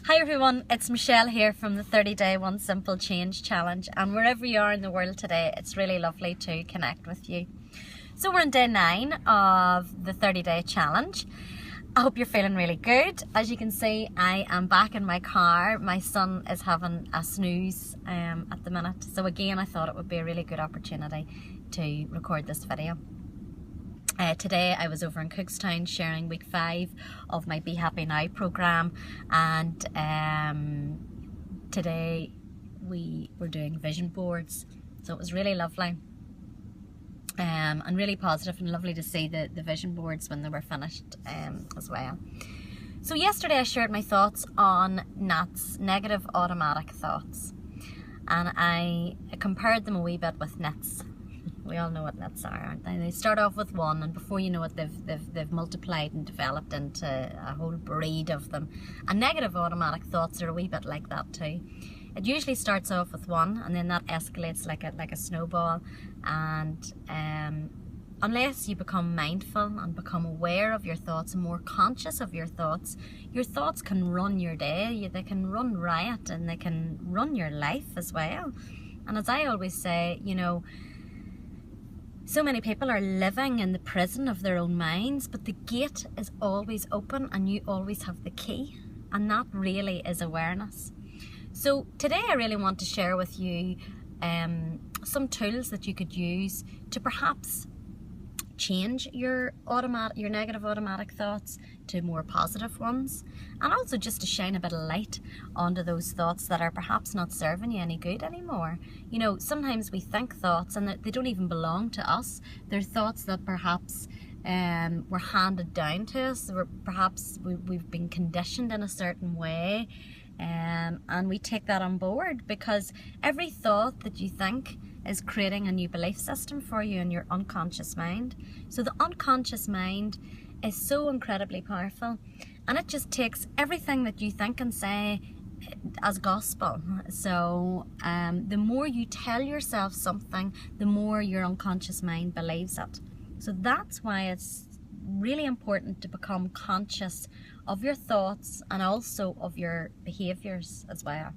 Hi everyone, it's Michelle here from the 30-Day One Simple Change Challenge, and wherever you are in the world today, it's really lovely to connect with you. So we're on day 9 of the 30-Day Challenge. I hope you're feeling really good. As you can see, I am back in my car. My son is having a snooze at the minute, so again I thought it would be a really good opportunity to record this video. Today I was over in Cookstown sharing week 5 of my Be Happy Now programme, and today we were doing vision boards, so it was really lovely and really positive, and lovely to see the vision boards when they were finished as well. So yesterday I shared my thoughts on NATs, negative automatic thoughts, and I compared them a wee bit with NITs. We all know what NITs are, aren't they? They start off with 1, and before you know it, they've multiplied and developed into a whole breed of them. And negative automatic thoughts are a wee bit like that too. It usually starts off with 1, and then that escalates like a snowball. And unless you become mindful and become aware of your thoughts and more conscious of your thoughts can run your day. They can run riot, and they can run your life as well. And as I always say, you know, so many people are living in the prison of their own minds, but the gate is always open and you always have the key, and that really is awareness. So today I really want to share with you some tools that you could use to perhaps change your negative automatic thoughts to more positive ones, and also just to shine a bit of light onto those thoughts that are perhaps not serving you any good anymore. You know, sometimes we think thoughts and they don't even belong to us. They're thoughts that perhaps were handed down to us, or perhaps we've been conditioned in a certain way, and we take that on board, because every thought that you think is creating a new belief system for you in your unconscious mind. So the unconscious mind is so incredibly powerful, and it just takes everything that you think and say as gospel. So the more you tell yourself something, the more your unconscious mind believes it. So that's why it's really important to become conscious of your thoughts and also of your behaviours as well,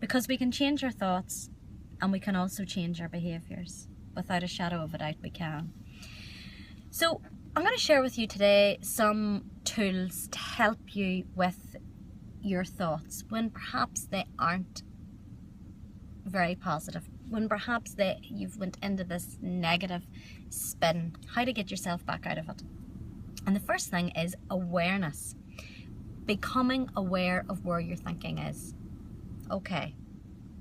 because we can change our thoughts and we can also change our behaviours. Without a shadow of a doubt, we can. So I'm going to share with you today some tools to help you with your thoughts when perhaps they aren't very positive, when perhaps you've went into this negative spin, how to get yourself back out of it. And the first thing is awareness. Becoming aware of where your thinking is. Okay,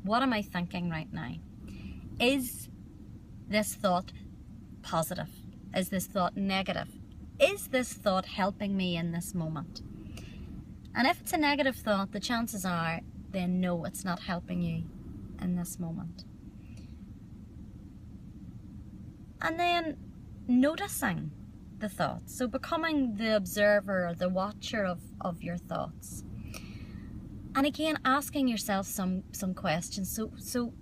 what am I thinking right now? Is this thought positive? Is this thought negative? Is this thought helping me in this moment? And if it's a negative thought, the chances are then no, it's not helping you in this moment. And then noticing the thoughts. So becoming the observer or the watcher of your thoughts. And again, asking yourself some questions. So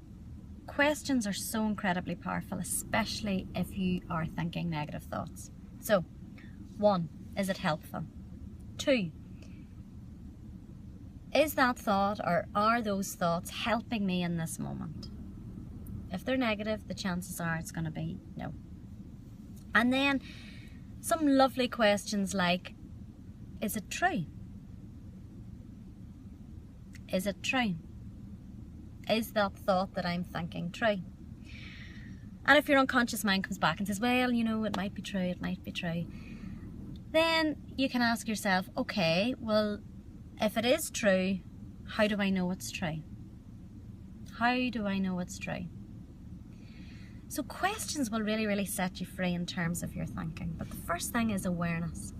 questions are so incredibly powerful, especially if you are thinking negative thoughts. So 1, is it helpful? 2, is that thought, or are those thoughts helping me in this moment? If they're negative, the chances are it's going to be no. And then some lovely questions like, is it true? Is it true? Is that thought that I'm thinking true? And if your unconscious mind comes back and says, well, you know, it might be true, it might be true, then you can ask yourself, okay, well, if it is true, how do I know it's true? How do I know it's true? So questions will really, really set you free in terms of your thinking. But the first thing is awareness.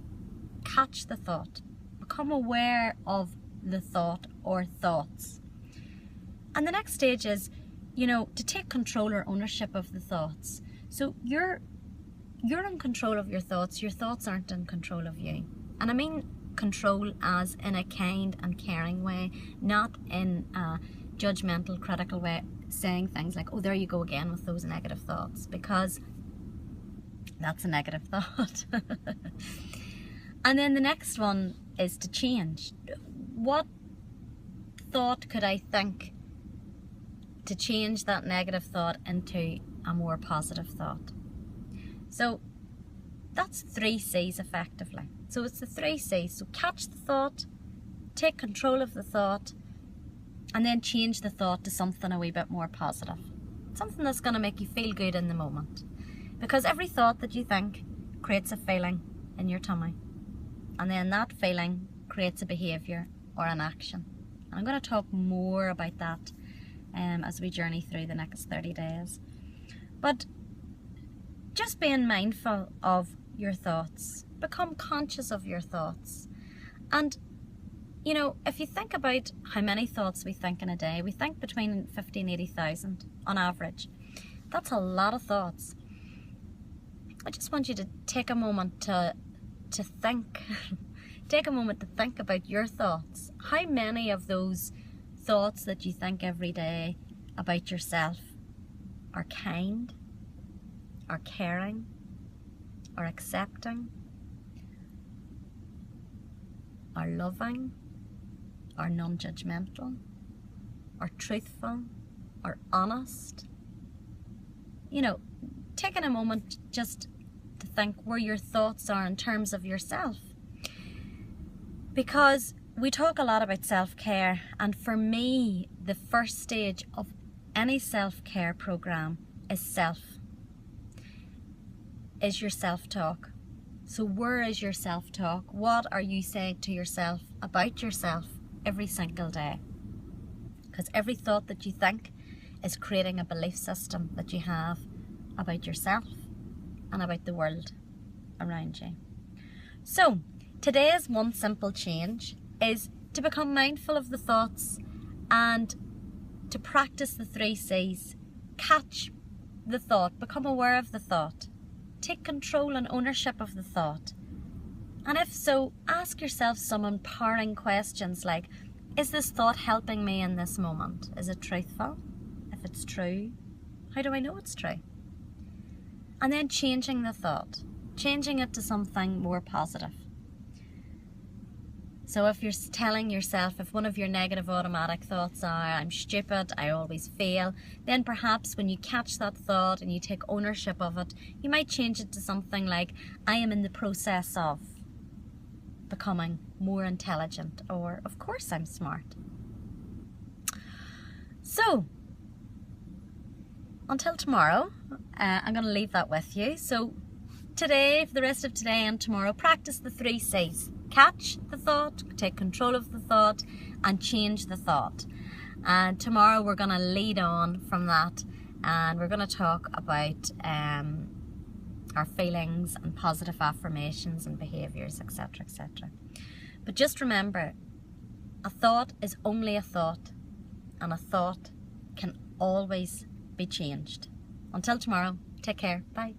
Catch the thought. Become aware of the thought or thoughts. And the next stage is, you know, to take control or ownership of the thoughts. So you're in control of your thoughts aren't in control of you. And I mean control as in a kind and caring way, not in a judgmental, critical way, saying things like, oh, there you go again with those negative thoughts, because that's a negative thought. And then the next one is to change. What thought could I think to change that negative thought into a more positive thought? So that's 3 C's effectively. So it's the 3 C's. So catch the thought, take control of the thought, and then change the thought to something a wee bit more positive. Something that's going to make you feel good in the moment. Because every thought that you think creates a feeling in your tummy. And then that feeling creates a behaviour or an action. And I'm going to talk more about that as we journey through the next 30 days. But just being mindful of your thoughts. Become conscious of your thoughts. And you know, if you think about how many thoughts we think in a day, we think between 50 and 80,000 on average. That's a lot of thoughts. I just want you to take a moment to think. Take a moment to think about your thoughts. How many of those thoughts that you think every day about yourself are kind, are caring, are accepting, are loving, are non-judgmental, are truthful, are honest? You know, taking a moment just to think where your thoughts are in terms of yourself. Because we talk a lot about self-care, and for me, the first stage of any self-care program is your self-talk. So where is your self-talk? What are you saying to yourself about yourself every single day? Because every thought that you think is creating a belief system that you have about yourself and about the world around you. So today's one simple change is to become mindful of the thoughts and to practice the 3 C's. Catch the thought, become aware of the thought, take control and ownership of the thought. And if so, ask yourself some empowering questions like, is this thought helping me in this moment? Is it truthful? If it's true, how do I know it's true? And then changing the thought, changing it to something more positive. So if you're telling yourself, if one of your negative automatic thoughts are, I'm stupid, I always fail, then perhaps when you catch that thought and you take ownership of it, you might change it to something like, I am in the process of becoming more intelligent, or of course I'm smart. So until tomorrow, I'm going to leave that with you. So today, for the rest of today and tomorrow, practice the 3 C's. Catch the thought, take control of the thought, and change the thought. And tomorrow we're going to lead on from that, and we're going to talk about our feelings and positive affirmations and behaviours, etc., etc. But just remember, a thought is only a thought, and a thought can always be changed. Until tomorrow, take care. Bye.